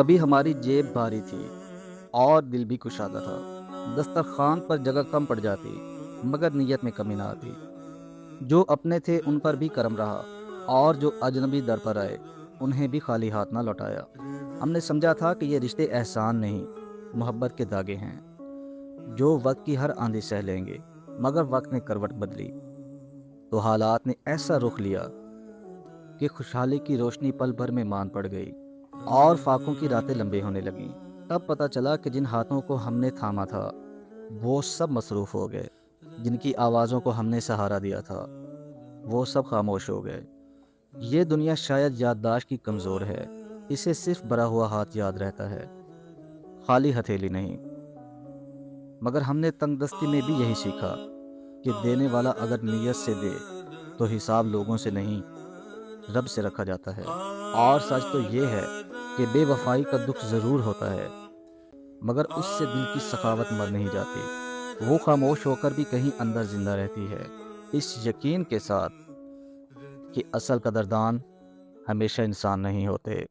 کبھی ہماری جیب بھاری تھی اور دل بھی کشادہ تھا۔ دسترخوان پر جگہ کم پڑ جاتی مگر نیت میں کمی نہ آتی۔ جو اپنے تھے ان پر بھی کرم رہا اور جو اجنبی در پر آئے انہیں بھی خالی ہاتھ نہ لوٹایا۔ ہم نے سمجھا تھا کہ یہ رشتے احسان نہیں، محبت کے دھاگے ہیں جو وقت کی ہر آندھی سہ لیں گے۔ مگر وقت نے کروٹ بدلی تو حالات نے ایسا رخ لیا کہ خوشحالی کی روشنی پل بھر میں مان پڑ گئی اور فاقوں کی راتیں لمبی ہونے لگیں۔ تب پتہ چلا کہ جن ہاتھوں کو ہم نے تھاما تھا وہ سب مصروف ہو گئے، جن کی آوازوں کو ہم نے سہارا دیا تھا وہ سب خاموش ہو گئے۔ یہ دنیا شاید یادداشت کی کمزور ہے، اسے صرف بھرا ہوا ہاتھ یاد رہتا ہے، خالی ہتھیلی نہیں۔ مگر ہم نے تنگ دستی میں بھی یہی سیکھا کہ دینے والا اگر نیت سے دے تو حساب لوگوں سے نہیں، رب سے رکھا جاتا ہے۔ اور سچ تو یہ ہے کہ بے وفائی کا دکھ ضرور ہوتا ہے مگر اس سے دل کی سخاوت مر نہیں جاتی، وہ خاموش ہو کر بھی کہیں اندر زندہ رہتی ہے، اس یقین کے ساتھ کہ اصل قدردان ہمیشہ انسان نہیں ہوتے۔